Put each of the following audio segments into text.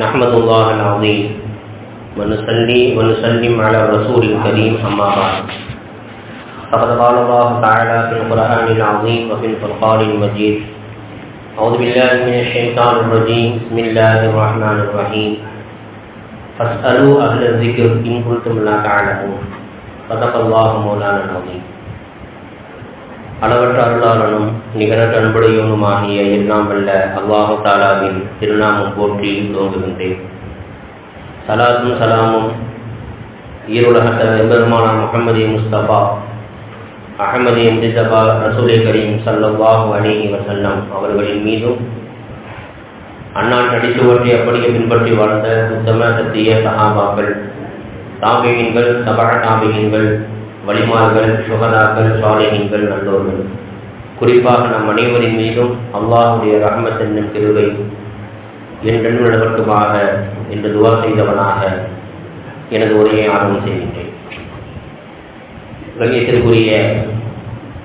नहमदुल्लाह अल-अज़ीम व नुसल्ली व नुसल्लिम अला रसूलिल करीम अम्मा बाद फ़क़द क़ाल अल्लाहु तआला फ़िल क़ुरआनिल अज़ीम व फ़िल फ़ुरक़ानिल मजीद अऊज़ु बिल्लाहि मिनश शैतानिर रजीम बिस्मिल्लाहिर रहमानिर रहीम फ़स्अलू अहलज़ ज़िक्र इन कुंतुम ला तअलमून ஸதகல்லாஹு மௌலானல் அஸீம். அளவற்ற அருளாளனும் நிகரற்ற அன்புடையவனுமாகிய எல்லாம் வல்ல அல்லாஹு தஆலாவின் திருநாமம் போற்றி துவங்குகின்றேன். சலாத்தும் சலாமும் ஈருலகத் எம்பெருமானார் முஹம்மது முஸ்தபா அஹமது முஜ்தபா ரசூலே கரீம் ஸல்லல்லாஹு அலைஹி வஸல்லம் அவர்களின் மீதும் அன்னார் நடித்துவற்றி அப்படியே பின்பற்றி வாழ்ந்த உத்தம சத்திய சஹாபாக்கள், தாபியீன்கள், தபஅ தாபியீன்கள், வலிமார்கள், சுஹதாக்கள், சாலிஹீன்கள், நல்லோர்கள், குறிப்பாக நம் அனைவரின் மீதும் அல்லாஹ்வுடைய ரஹ்மத் என்னும் கிருபை என்றென்றும் நிலவட்டுமாக என்று துஆ செய்தவனாக எனது உரையை ஆரம்பம் செய்கின்றேன். கண்ணியத்திற்குரிய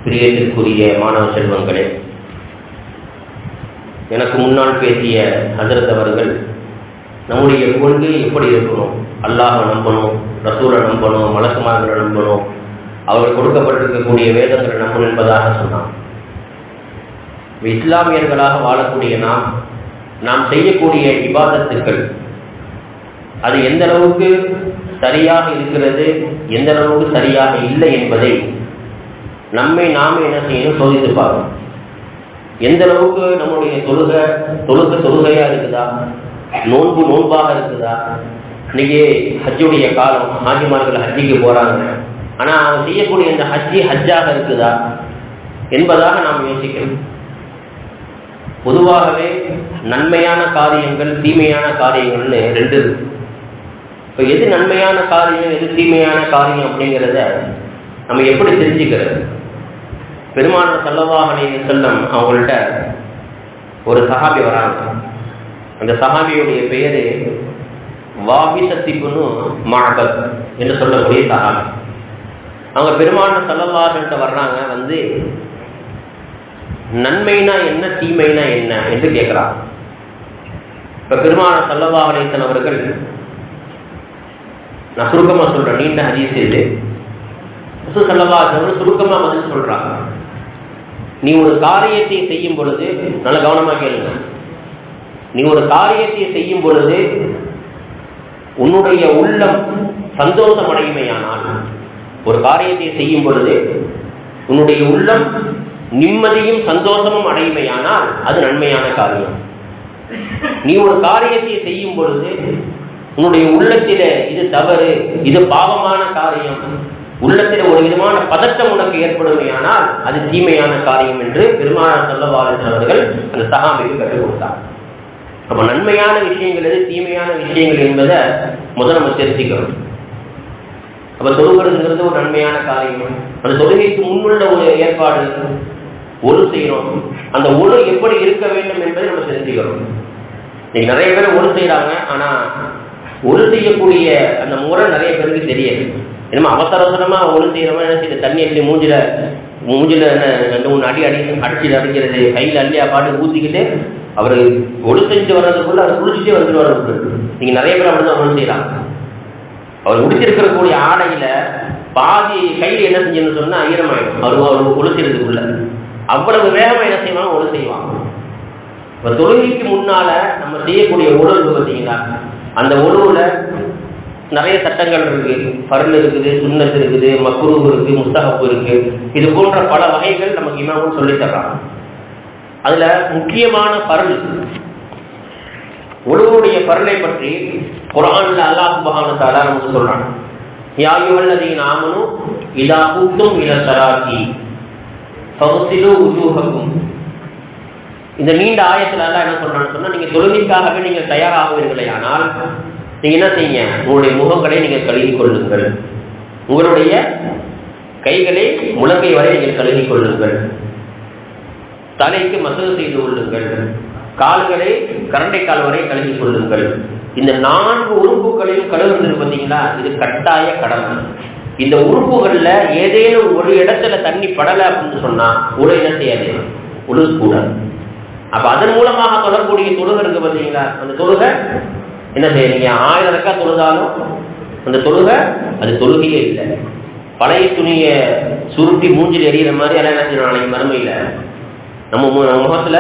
பிரியத்திற்குரிய மாணவ செல்வங்களே, எனக்கு முன்னால் பேசிய ஹஜரத் அவர்கள் நம்முடைய கொள்கை எப்படி இருக்கணும், அல்லாஹ்வை நம்பணும், ரசூலை நம்பணும், மலக்குமார்களை நம்பணும், அவர்கள் கொடுக்கப்பட்டிருக்கக்கூடிய வேதங்களை நம்பணும் என்பதாக சொன்னார். இஸ்லாமியர்களாக வாழக்கூடிய நாம் செய்யக்கூடிய இபாதத்துக்கள் அது எந்த அளவுக்கு சரியாக இருக்கிறது, எந்த அளவுக்கு சரியாக இல்லை என்பதை நாமே என்ன செய்யணும், சோதித்து பார்க்கணும். எந்த அளவுக்கு நம்முடைய தொழுகையா இருக்குதா, நோன்பாக இருக்குதா. இன்னைக்கு ஹஜ்ஜுடைய காலம், ஹாஜிமார்கள் ஹஜ்ஜிக்கு போறாங்க, ஆனா அவங்க செய்யக்கூடிய இந்த ஹஜ்ஜாக இருக்குதா என்பதாக நாம் யோசிக்கணும். பொதுவாகவே நன்மையான காரியங்கள், தீமையான காரியங்கள்னு ரெண்டு இருக்கு. இப்போ எது நன்மையான காரியம், எது தீமையான காரியம் அப்படிங்கிறத நம்ம எப்படி தெரிஞ்சுக்கிறது? பெருமானார் ஸல்லல்லாஹு அலைஹி வஸல்லம் அவங்கள்ட்ட ஒரு சஹாபி வராங்க. அந்த சஹாபியுடைய பெயரு வாபிஸத் இப்னு மஅபத் என்று சொல்லக்கூடிய சஹாபி. அவங்க பெருமானார் ஸல்லல்லாஹு அலைஹி வஸல்லம் வர்றாங்க, வந்து நன்மைனா என்ன, தீமைனா என்ன என்று கேட்கிறாங்க. இப்ப பெருமானார் ஸல்லல்லாஹு அலைஹி வஸல்லம் அவர்கள், நான் சுருக்கமா சொல்றேன், நீண்ட ஹதீஸ் இது, ரசூல் ஸல்லல்லாஹு அலைஹி வஸல்லம் சுருக்கமா பதில் சொல்றாங்க. நீ ஒரு காரியத்தை செய்யும் பொழுது, நல்ல கவனமா கேளுங்க, நீ ஒரு காரியத்தை செய்யும் பொழுது உன்னுடைய உள்ளம் சந்தோஷம் அடையுமையானால், ஒரு காரியத்தை செய்யும் பொழுது உன்னுடைய உள்ளம் நிம்மதியும் சந்தோஷமும் அடையுமையானால் அது நன்மையான காரியம். நீ ஒரு காரியத்தை செய்யும் பொழுது உன்னுடைய உள்ளத்தில இது தவறு, இது பாவமான காரியம், உள்ளத்தில் ஒரு விதமான பதட்டம் உனக்கு ஏற்படுமையானால் அது தீமையான காரியம் என்று பெருமானார் ஸல்லல்லாஹு அலைஹி வஸல்லம் அவர்கள் அந்த சஹாபிக்கு கற்றுக் கொடுத்தார். அப்ப நன்மையான விஷயங்கள் எது, தீமையான விஷயங்கள் என்பதை முதல் நம்ம தெரிஞ்சுக்கணும். அப்ப தொழுகிறதுங்கிறது ஒரு நன்மையான காரியம். அந்த தொழுகைக்கு முன்னுள்ள ஒரு ஏற்பாடு, ஒழு செய்யணும். அந்த ஒழு எப்படி இருக்க வேண்டும் என்பதை நம்ம தெரிஞ்சுக்கிறோம். இன்னைக்கு நிறைய பேர் ஒழு செய்யறாங்க, ஆனா ஒழு செய்யக்கூடிய அந்த முறை நிறைய பேருக்கு தெரியாது. என்னமா அவசரமா ஒழு செய்யறவங்க என்ன செய்ய, தண்ணி அள்ளி மூஞ்சில 2-3 அடி அடிச்சு அடிக்கிறது, கையில் அள்ளி பாட்டு ஊற்றிக்கிட்டு அவர் ஒழு செஞ்சு வர்றதுக்குள்ள அவர் குளிச்சுட்டே வந்துட்டு வர்றது. நீங்க நிறைய பேர் அப்படிதான் ஒழு செய்யறாங்க. அவர் முடிச்சிருக்கக்கூடிய ஆடையில பாதி கையில் என்ன செஞ்சு சொன்னா ஈரமாயிடும், அவர் ஒழுக்கிறதுக்குள்ள அவ்வளவு வேகமா என்ன செய்வாங்க, ஒழு செய்வாங்க. இப்ப தொழுகைக்கு முன்னால நம்ம செய்யக்கூடிய ஒழு பார்த்தீங்களா, அந்த ஒழுவுல நிறைய சட்டங்கள் இருக்கு. ஃபர்ல் இருக்குது, சுன்னத் இருக்குது, மக்ரூஹ் இருக்கு, முஸ்தஹப் இருக்கு. இது போன்ற பல வகைகள் நமக்கு இமாமும் சொல்லி தர்றாங்க. அதுல முக்கியமான ஃபர்ல், ஒழுவுடைய ஃபர்லை பற்றி குர்ஆன்ல அல்லாஹ் சுப்ஹானஹு வ தஆலா நமக்கு சொல்றான். யா அய்யுஹல்லதீன ஆமனூ இதா குத்தும் இலா ஸலாத்தி ஃபக்ஸிலூ வுஜூஹக்கும். இந்த நீண்ட ஆயத்துல அல்லாஹ் என்ன சொல்றான்னு சொன்னா, நீங்க தொழுகைக்காகவே நீங்கள் தயாராகுவீர்களேயானால் நீங்க என்ன செய்யுங்க, உங்களுடைய முகங்களை நீங்கள் கழுவி கொள்ளுங்கள், உங்களுடைய கைகளை முழங்கை வரை நீங்கள் கழுவி கொள்ளுங்கள், தலைக்கு மசகு செய்து கொள்ளுங்கள், கால்களை கரண்டை கால் வரை கழுவி கொள்ளுங்கள். இந்த 4 உறுப்புகளையும் கழுவுறது பார்த்தீங்களா, இது கட்டாய கடமை. இந்த உறுப்புகள்ல ஏதேனும் ஒரு இடத்துல தண்ணி படலை அப்படின்னு சொன்னா உடை என்ன செய்யாது, உழுகக்கூடாது. அப்ப அதன் மூலமாக தொடரக்கூடிய தொழுகை இருக்கு பார்த்தீங்களா, அந்த தொழுகை என்ன செய்ய, நீங்க 1000 ரக்கா தொழுதாலும் அந்த தொழுகை அது தொழுகையே இல்லை. பழைய துணியை சுருட்டி மூஞ்சில் எறிகிற மாதிரி எல்லாம் என்ன செய்யணும், நாளைக்கு மறுமையில் நம்ம முகத்துல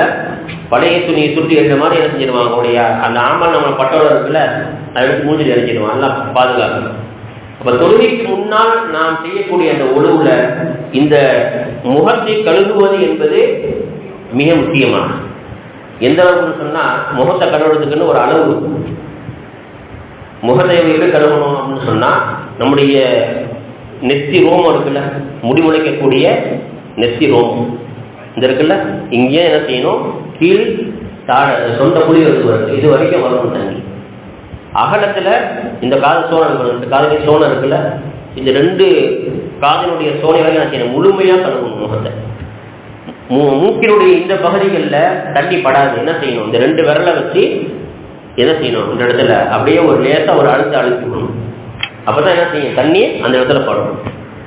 பழைய துணியை சுருட்டி எறிகிற மாதிரி என்ன செஞ்சிருவாங்க, உடைய அந்த ஆமல் நம்ம பட்டோட இருக்குல்ல அதை எடுத்து மூஞ்சில் எறிஞ்சிடுவான், எல்லாம் பாதுகாக்கணும். அப்ப தொழுகைக்கு முன்னால் நாம் செய்யக்கூடிய அந்த ஒழுவுல இந்த முகத்தை கழுவுவது என்பது மிக முக்கியமானது. எந்த அளவுக்குன்னு சொன்னா, முகத்தை கழுவுறதுக்குன்னு ஒரு அளவு. முகத்தை எப்படி கழுவணும் அப்படின்னு சொன்னா, நம்முடைய நெத்தி ரோமம் இருக்குல்ல, முடிமுளைக்கக்கூடிய நெத்தி ரோமம் இந்த இருக்குல்ல, இங்கே என்ன செய்யணும், கீழ் சொந்த புளி வருது, இது வரைக்கும் வரணும் தண்ணி. அகலத்துல இந்த காது சோனை இருக்கணும், இந்த காதுடைய சோனை இருக்குல்ல, இந்த 2 காதினுடைய சோனை வரைக்கும் என்ன செய்யணும், முழுமையா கழுவணும் முகத்தை. மூக்கினுடைய இந்த பகுதிகளில் தண்ணி படாது. என்ன செய்யணும், இந்த 2 விரலை வச்சு என்ன செய்யணும், இந்த இடத்துல அப்படியே ஒரு லேசா ஒரு அழுத்தணும். அப்பதான் என்ன செய்யும், தண்ணி அந்த இடத்துல படும்.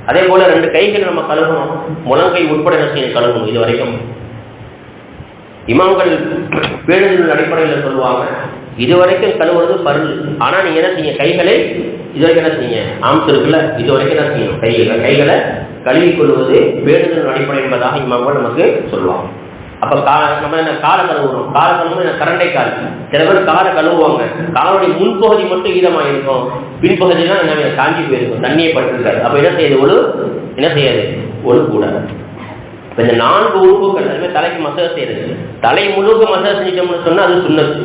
அதே போல 2 கைகள் நம்ம கழுவணும், முழங்கை உட்பட என்ன செய்யணும், கழுவணும். இது வரைக்கும் இமாம்கள் பேணுதல் அடிப்படையில் சொல்லுவாங்க, இதுவரைக்கும் கழுவுறது பருள். ஆனா நீங்க என்ன செய்ய, கைகளை இதுவரைக்கும் என்ன செய்ய, ஆம்ஸ் இருக்குல்ல, இது வரைக்கும் என்ன செய்யணும், கைகளை கழுவி கொள்வது பேணுதல் அடிப்படை என்பதாக இமாம்கள் நமக்கு சொல்லுவாங்க. அப்ப நம்ம என்ன காலை கழுவுறோம், காலை கழுவு கரண்டை கால். சில பேர் காலை கழுவுவாங்க, காலுடைய முன்பகுதி மட்டும் ஈரமா இருக்கும், பின்பகுதியெல்லாம் என்ன காஞ்சி போயிருக்கும், தண்ணியை பட்டிருக்காரு. அப்ப என்ன செய்யுது, என்ன செய்யாது, ஒழு கூடாது. இப்போ இந்த 4 உறுப்புகள் அதுவே தலைக்கு மசாஜ் செய்யறது, தலை முழுக்க மசாஜ் செஞ்சிட்டோம்னு சொன்னா அது சுண்ணத்து.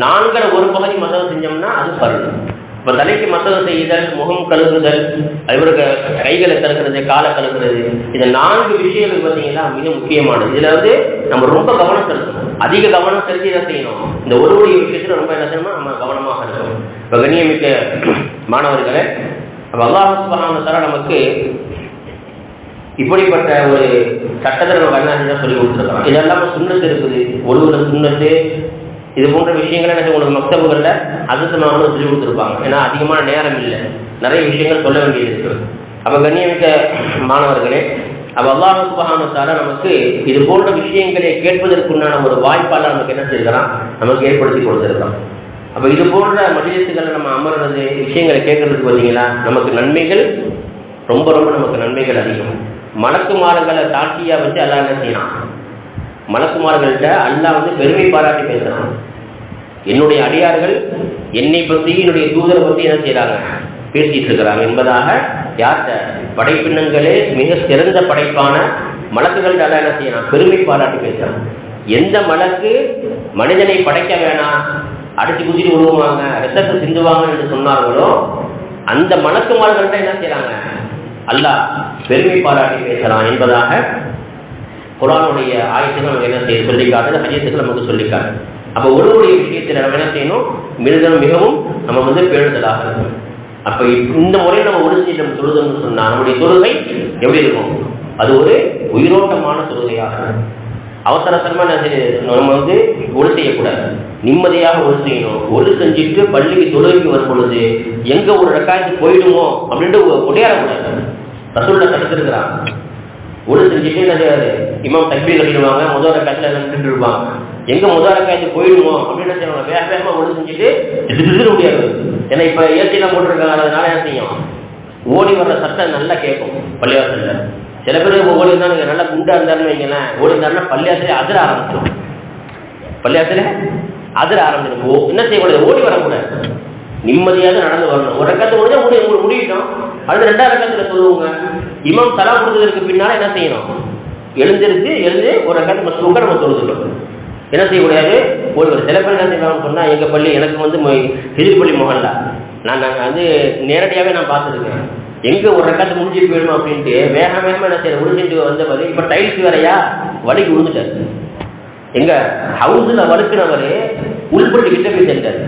4 ஒரு பகுதி மசாஜ் செஞ்சோம்னா அது பருள். இப்போ தலைக்கு மசாஜ் செய்யுதல், முகம் கழுகுதல், அதுபோல கைகளை கழுகுறது, காலை கழுகுறது, இந்த 4 விஷயங்கள் பார்த்தீங்கன்னா மிக முக்கியமானது. இதுல நம்ம ரொம்ப கவனம் செலுத்தணும், அதிக கவனம் செலுத்தி என்ன செய்யணும், இந்த ஒரு விஷயத்துல ரொம்ப என்ன செய்யணும்னா நம்ம கவனமாக இருக்கணும். இப்போ கண்ணியமிக்க மாணவர்களே, அல்லாஹ் சுப்ஹானஹு வ தஆலா நமக்கு இப்படிப்பட்ட ஒரு சட்டத்தை நம்ம கண்ணாடி சொல்லி கொடுத்துருக்கோம். இதெல்லாம் சுண்ணத்து இருக்குது, ஒழுங்குல சுண்ணத்து, இது போன்ற விஷயங்களை எனக்கு உங்களுக்கு மக்தபுகளில் அதிர்ஷ்டமாக சொல்லி கொடுத்துருப்பாங்க. ஏன்னா அதிகமான நேரம் இல்லை, நிறைய விஷயங்கள் சொல்ல வேண்டியது இருக்குது. அப்போ கண்ணியமிக்க மாணவர்களே, அப்போ அல்லாஹ் சுப்ஹானஹு வ தஆலா நமக்கு இது போன்ற விஷயங்களை கேட்பதற்குண்டான ஒரு வாய்ப்பால் நமக்கு என்ன செய்யலாம், நமக்கு ஏற்படுத்தி கொடுத்துருக்கோம். அப்போ இது போன்ற மஜ்லிஸ்களை நம்ம அமர்றது, விஷயங்களை கேட்கறதுக்கு பார்த்தீங்கன்னா நமக்கு நன்மைகள் ரொம்ப ரொம்ப நமக்கு நன்மைகள் அதிகம். மலக்குமார்களை சாட்சியா வச்சு அல்லாஹ் என்ன செய்யலாம், மலக்குமார்கள்ட்ட அல்லாஹ் பெருமை பாராட்டி பேசுறான். என்னுடைய அடியார்கள் என்னை பற்றி, என்னுடைய தூதரை பற்றி என்ன செய்யறாங்க, பேசிட்டு இருக்கிறாங்க என்பதாக யார்கிட்ட, படைப்பினங்களே மிக சிறந்த படைப்பான மலக்குகள்கிட்ட அல்லாஹ் என்ன செய்யலாம், பெருமை பாராட்டி பேசுறான். எந்த மலக்கு மனிதனை படைக்க வேணாம், அடிச்சு குதிச்சு விடுவாங்க, ரத்தத்தை சிந்துவாங்க என்று சொன்னார்களோ அந்த மலக்குமார்கள்ட்ட என்ன செய்யறாங்க, அல்லாஹ் பெருமை பாராட்டி பேசலாம் என்பதாக குர்ஆனுடைய ஆயத்துகள் நமக்கு என்ன செய்ய சொல்லிக்காது, ஹதீஸுகள் நமக்கு சொல்லிக்காது. அப்போ ஒருவருடைய விஷயத்தில் நம்ம என்ன செய்யணும், மிகவும் நம்ம பேணுதலாக இருக்கணும். அப்போ இந்த முறையில் நம்ம ஒரு செய்ய நம்ம தொழுதுன்னு சொன்னா நம்முடைய தொழுகை எப்படி இருக்கும், அது ஒரு உயிரோட்டமான தொழுகையாக. அவசரமா நம்ம ஒழு செய்யக்கூடாது, நிம்மதியாக ஒழு செய்யணும். ஒழு செஞ்சுட்டு பள்ளிக்கு தொழுகைக்கு வரும் பொழுது எங்க ஒரு ரக்காயத்து போயிடுமோ அப்படின்ட்டு ஒடையாடக்கூடாது. ரசூலுல்லாஹ் தடுத்திருக்கிறாங்க. ஒழு செஞ்சுட்டு என்ன செய்யாது, இமாம் தக்பீர் கட்டிடுவாங்க, முதல் ரக்காயத்துல நின்றுட்டு இருப்பாங்க, எங்க முதல் ரக்காயத்து போயிடுமோ அப்படின்னு செய்வாங்க. வேக வேகமா ஒழு செஞ்சுட்டு எடுத்துட்டு முடியாது. ஏன்னா இப்ப ஏசிலாம் போட்டிருக்காங்க, அதனால என்ன செய்யும், ஓடி வர்ற சத்தம் நல்லா கேட்கும் பள்ளிவாசல்ல. சில பேர் ஓடி இருந்தாங்க, நல்லா குண்டா இருந்தாருன்னு வைங்களேன், ஓடி இருந்தாருன்னா பள்ளியாசலே அதிர ஆரம்பிச்சிடும், பள்ளியாசலே அதிர ஆரம்பிச்சிடும். என்ன செய்யக்கூடாது, ஓடி வரக்கூடாது, நிம்மதியாக நடந்து வரணும். ஒரு ரக்கத்தை முடிஞ்சா உங்களுக்கு முடியட்டும், அது 2ஆவது ரக்கத்துல சொல்லுவாங்க. இமாம் தலா கொடுத்ததற்கு பின்னால என்ன செய்யணும், எழுந்து ஒரு ரக்கத்தை மஸ்ரூக்கா நம்ம தொழுதுக்கணும். என்ன செய்யக்கூடாது, ஓடி வரும். சில பேர் என்ன செய்யலாம்னு சொன்னா, எங்க பள்ளி எனக்கு எதிர்பள்ளி மொஹல்லா, நாங்கள் நேரடியாகவே நான் பார்த்துருக்கேன். எங்க ஒரு ரக்கத்தை முடிஞ்சிட்டு போயிடும் அப்படின்ட்டு வேக வேகமா என்ன செய்ய முடிஞ்சிட்டு வந்தவர், இப்ப டைல்ஸ் வேறையா வலிக்கு விழுந்துட்டார். எங்க ஹவுஸ்ல வலுக்குனவர் உள்பட்டு கிட்ட போய் சென்றார்.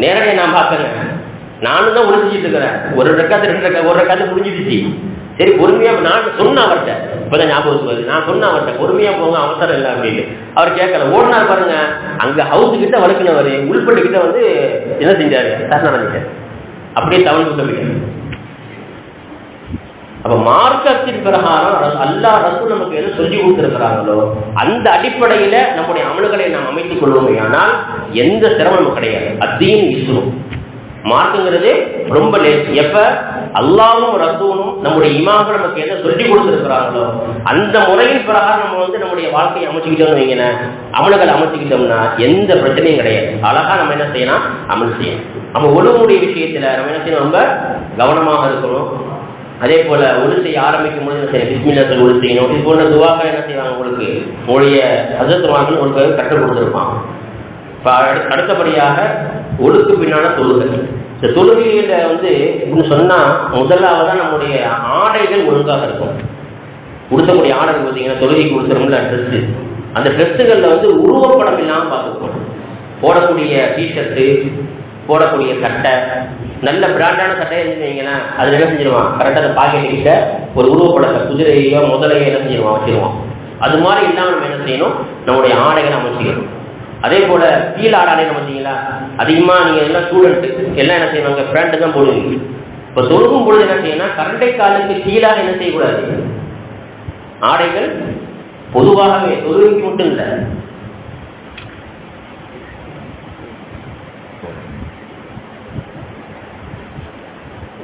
நேரடியாக நான் பார்க்கறேன், நானும் தான் ஒழிச்சிட்டு இருக்கிறேன். ஒரு ரக்கத்தை முடிஞ்சிடுச்சு. சரி பொறுமையா, நான் சொன்னேன் அவர்கிட்ட, இப்பதான் ஞாபகம் வருது, நான் சொன்னேன் அவர்கிட்ட பொறுமையா போங்க, அவசரம் இல்லை அப்படின்னு. அவர் கேட்கல, ஓடினார் பாருங்க, அங்க ஹவுஸ் கிட்ட வலுக்குனவர் உள்பட்டு கிட்ட என்ன செஞ்சாரு, சரணடைஞ்சார். அப்படியே தவறு போயிட்டார். அப்ப மார்க்கத்தின் பிரகாரம் அல்லாஹ் ரசூல் நமக்கு எது சொல்லி கொடுத்திருக்கிறாங்களோ அந்த அடிப்படையில நம்முடைய அமல்களை நாம் அமைத்துக் கொள்வோமே, ஆனால் எந்த சிரமமும் கிடையாது. அத்தீன் இஸ்ரும், மார்க்குங்கிறது ரொம்ப லேஸ். எப்ப அல்லாஹ்வும் ரசூலும் நம்முடைய இமாம்கள் நமக்கு எதை சொல்லி கொடுத்திருக்கிறாங்களோ அந்த முறையின் பிரகாரம் நம்ம நம்முடைய வாழ்க்கையை அமைச்சுக்கிட்டோம்னு வைங்க, அமல்களை அமைச்சுக்கிட்டோம்னா எந்த பிரச்சனையும் கிடையாது. அழகா நம்ம என்ன செய்யலாம், அமல் செய்யணும். நம்ம ஒழுங்குடைய விஷயத்துல நம்ம என்ன செய்யணும், ரொம்ப கவனமாக இருக்கணும். அதே போல ஒழு செய்ய ஆரம்பிக்கும் போது என்ன செய்யணும், பிஸ்மில்லாஹ் ஒழு செய்யணும். இது போன்ற துவாக்கள் என்ன செய்வாங்க, உங்களுக்கு உங்களுடைய ஹஸரத்மார்கள் உங்களுக்கு கற்றுக் கொடுத்துருப்பாங்க. இப்போ அடுத்தபடியாக ஒழுக்கு பின்னால தொழுகை. இந்த தொழுகையில சொன்னா முதலாவதான் நம்முடைய ஆடைகள் ஒழுங்காக இருக்கும். உடுத்தக்கூடிய ஆடைகள் பார்த்தீங்கன்னா தொழுகைக்கு கொடுத்துரும்ல ட்ரெஸ்ஸு, அந்த ட்ரெஸ்ஸுகளில் உருவப்படம் இல்லாமல் பார்த்துக்கணும். போடக்கூடிய டிஷர்ட்டு, போடக்கூடிய சட்டை, நல்ல பிராண்டான சட்டையை இருந்துச்சுங்கன்னா அதில் என்ன செஞ்சிருவான், கரெக்டாக அந்த பாக்கெட் கிட்ட ஒரு உருவப்படத்தை குதிரையோ முதலையோ என்ன செஞ்சிருவான், வச்சிருவான். அது மாதிரி இல்லாமல் நம்ம என்ன செய்யணும், நம்முடைய ஆடைகளை அமைச்சிக்கணும். அதே போல கீழ் ஆடை அமைச்சிங்களா, அதிகமாக நீங்கள் எல்லாம் ஸ்டூடெண்ட்டு எல்லாம் என்ன செய்வாங்க, பேண்ட்டு தான் போடுவீங்க. இப்போ தொழுகும் பொழுது என்ன செய்யணும், கரண்டை காலுக்கு கீழாக என்ன செய்யக்கூடாது, ஆடைகள் பொதுவாகவே தொழுகைக்கு மட்டும் இல்லை,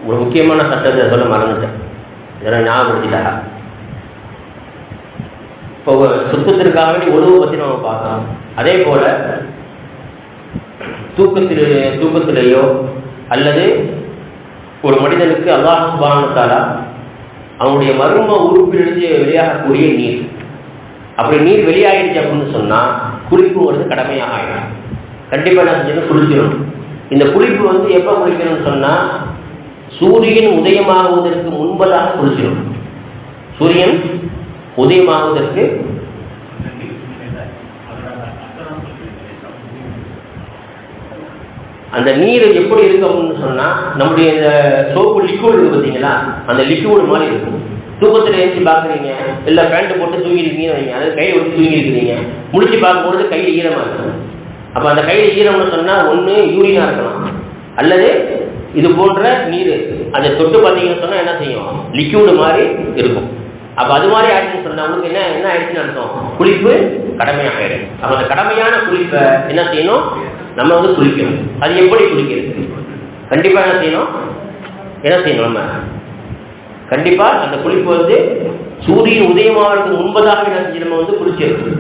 ஒரு முக்கியமான சட்டத்தை சொல்ல மறந்துட்டேன், இதெல்லாம் ஞாபகப்படுத்திட்டா. இப்போ சுத்தத்திற்காக வேண்டி ஒழுவை பற்றி நம்ம பார்க்கலாம். அதே போல தூக்கத்திலேயோ அல்லது ஒரு மனிதனுக்கு அல்லாஹ் சுப்ஹானஹு வ தஆலா அவனுடைய மர்ம உறுப்பிலிருந்து வெளியாகக்கூடிய நீர், அப்படி நீர் வெளியாகிடுச்சு அப்படின்னு சொன்னா குளிப்பு கடமையாக ஆகிடும். கண்டிப்பாக என்ன செஞ்சு குளிக்கணும். இந்த குளிப்பு எப்போ குளிக்கணும்னு சொன்னா சூரியன் உதயமாகுவதற்கு முன்பதாக குளிச்சிடும். சூரியன் உதயமாகுவதற்கு அந்த நீர் எப்படி இருக்கு அப்படின்னு சொன்னா நம்முடைய இந்த சோப்பு லிக்விட் இருக்கு பார்த்தீங்களா, அந்த லிக்விட் மாதிரி இருக்கும். தூக்கத்தில் எழுச்சி பார்க்குறீங்க, இல்லை பேண்ட் போட்டு தூங்கிருக்கீங்கன்னு வைங்க, அதாவது கையை வச்சு தூங்கிருக்கிறீங்க, முடிச்சு பார்க்கும்போது கையில் ஈரமாக இருக்கும். அப்போ அந்த கையில் ஈரம்னு சொன்னால் ஒன்று யூரினா இருக்கலாம், அல்லது இது போன்ற நீர் அதை தொட்டு பார்த்தீங்கன்னு சொன்னால் என்ன செய்யும், லிக்விடு மாதிரி இருக்கும். அப்போ அது மாதிரி ஆயிடுச்சுன்னு சொன்னால் உங்களுக்கு என்ன ஆயிடுச்சுன்னு அர்த்தம், குளிப்பு கடமையாக ஆயிடும். அப்போ அந்த கடமையான குளிப்பை என்ன செய்யணும், நம்ம குளிக்கணும். அது எப்படி குளிக்கிறது, கண்டிப்பாக என்ன செய்யணும் நம்ம கண்டிப்பாக அந்த குளிப்பு சூரியன் உதயமாவதற்கு முன்பதாக என்ன செஞ்சு நம்ம குளிச்சிருக்கு.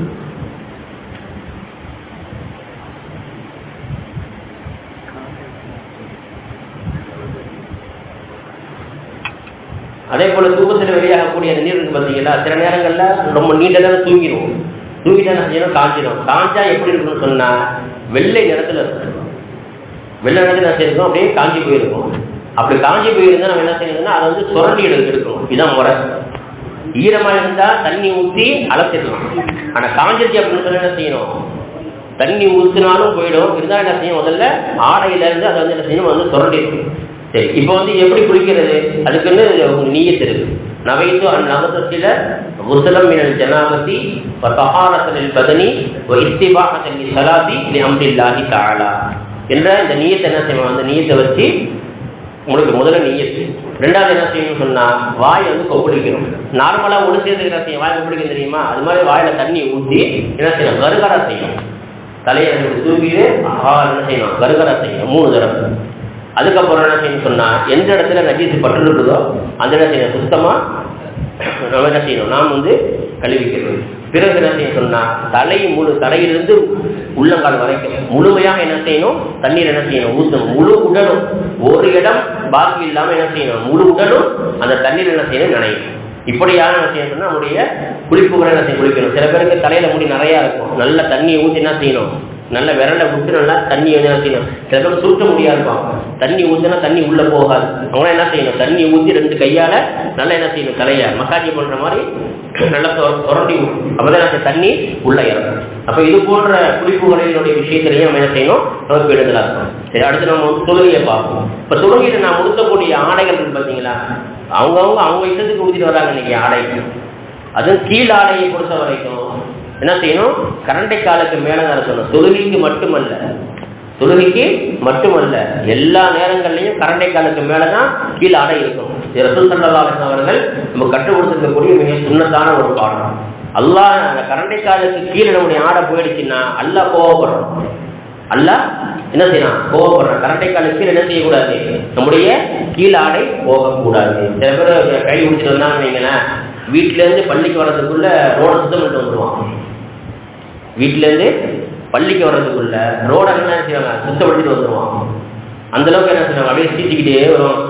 அதே போல தூக்கத்தில் வெளியாகக்கூடிய அந்த நீர் இருக்கு பார்த்தீங்களா, சில நேரங்களில் ரொம்ப நீண்டதாக தூங்கிடுவோம். தூங்கிட்டா என்ன செய்யணும், காஞ்சிடும். காஞ்சா எப்படி இருக்குன்னு சொன்னால் வெள்ளை நிறத்தில் இருக்கும். வெள்ளை நிறத்தில் என்ன செய்யணும், அப்படியே காஞ்சி போயிருக்கும். அப்படி காஞ்சி போயிருந்தால் நம்ம என்ன செய்யணும்னா அதை சுரண்டி எடுக்கணும். இதான் முறை. ஈரமாக இருந்தால் தண்ணி ஊற்றி அலசிடலாம். ஆனால் காஞ்சிருச்சு அப்படின்னு சொல்லி என்ன செய்யணும், தண்ணி ஊற்றினாலும் போயிடும். இருந்தாலும் என்ன செய்யணும், முதல்ல ஆடையிலேருந்து அதை என்ன செய்யணும், சுரண்டிடும். சரி, இப்போ எப்படி குளிக்கிறது, அதுக்குன்னு நீயத்து இருக்கு. நவைத்து அந்நகத்தில முஸ்லம் மினல் ஜனாபதி வதஹாரத்தல் பதனி வ இஸ்திபாஹத்தல் லிஸலாத்தி லிஅம்ரில்லாஹி தஆலா என்ற இந்த நீயத்தை என்ன செய்வோம், அந்த நீயத்தை வச்சு உங்களுக்கு முதல்ல நீயத்து. ரெண்டாவது என்ன செய்யணும்னு சொன்னால் வாய் கொப்பளிக்கணும். நார்மலாக ஒன்று சேர்ந்து என்ன செய்யும், வாய் கொப்பளிக்க தெரியுமா, அது மாதிரி வாயில் தண்ணி ஊற்றி என்ன செய்யணும், கருகரா செய்யணும். தலையை தூக்கிட்டு என்ன செய்யணும், கருகரா செய்யணும் 3 தடவை. அதுக்கப்புறம் என்ன செய்யணும் சொன்னால் எந்த இடத்துல நஜீஸ் பட்டு இருக்குதோ அந்த என்ன செய்யணும், சுத்தமாக நம்ம என்ன செய்யணும், நாம் கழுவிக்கணும். பிறகு என்ன செய்யணும் சொன்னால் தலையிலிருந்து உள்ளங்கால் வரைக்கும் முழுமையாக என்ன செய்யணும், தண்ணீர் என்ன செய்யணும், ஊற்றணும். முழு உடலும், ஒரு இடம் பாக்கி இல்லாமல் என்ன செய்யணும், முழு உடலும் அந்த தண்ணீர் என்ன செய்யணும், நனையும். இப்படியான என்ன செய்யணும் சொன்னால் நம்முடைய குளிப்பு கூட என்ன செய்ய குளிக்கணும். சில பேருக்கு தலையில் முடி நிறையா இருக்கும், நல்ல தண்ணியை ஊற்றி என்ன செய்யணும், நல்ல விரலை விட்டு நல்லா தண்ணி என்ன செய்யணும். சில பேர் சுருட்ட முடியா இருப்பான், தண்ணி ஊற்றினா தண்ணி உள்ளே போகாது. அவங்களாம் என்ன செய்யணும், தண்ணி ஊற்றி 2 கையால் நல்லா என்ன செய்யணும், தலையை மசாஜ் பண்ணுற மாதிரி நல்லா சுரண்டி விடும். அப்போதான் எனக்கு தண்ணி உள்ளே இறக்கும். அப்போ இது போன்ற குளிப்புகளினுடைய விஷயத்திலையும் நம்ம என்ன செய்யணும், நமக்கு எடுதலாக இருக்கும். சரி, அடுத்து நம்ம தொழுகையை பார்ப்போம். இப்போ தொழுகையில் நான் உடுத்தக்கூடிய ஆடைகள் பார்த்தீங்களா, அவங்க இஷ்டத்துக்கு ஊற்றிட்டு வராங்க இன்னைக்கு ஆடைகள். அதுவும் கீழ் ஆடையை பொறுத்த வரைக்கும் என்ன செய்யணும், கரண்டை காலுக்கு மேலே தான் இருக்கணும். தொழுகைக்கு மட்டுமல்ல எல்லா நேரங்கள்லையும் கரண்டை காலுக்கு மேலே தான் கீழ் ஆடை இருக்கும். ரசூல் ஸல்லல்லாஹு அலைஹி வஸல்லம் அவர்கள் நம்ம கற்றுக் கொடுத்துருக்கக்கூடிய மிக சுன்னத்தான ஒரு பாடம். அல்லாஹ் அந்த கரண்டை காலுக்கு கீழே நம்முடைய ஆடை போயிடுச்சுன்னா அல்லாஹ் கோவப்படுறோம். அல்லாஹ் என்ன செய்யலாம்? கோவப்படுறோம். கரண்டை காலுக்கு கீழே என்ன செய்யக்கூடாது? நம்முடைய கீழாடை போகக்கூடாது. சில பேர் கை பிடிச்சிட்டு வந்தாங்கன்னு வைங்களேன், வீட்டிலேருந்து பள்ளிக்கு வர்றதுக்குள்ள ரோட சுத்தம் பண்ணிட்டு வந்துடுவான். வீட்டிலேருந்து பள்ளிக்கு வர்றதுக்குள்ள ரோட என்ன செய்வாங்க? சுத்தப்படுத்திட்டு வந்துடுவான். அந்த அளவுக்கு என்ன செய்வாங்க? அப்படியே சீட்டிக்கிட்டே வருவாங்க.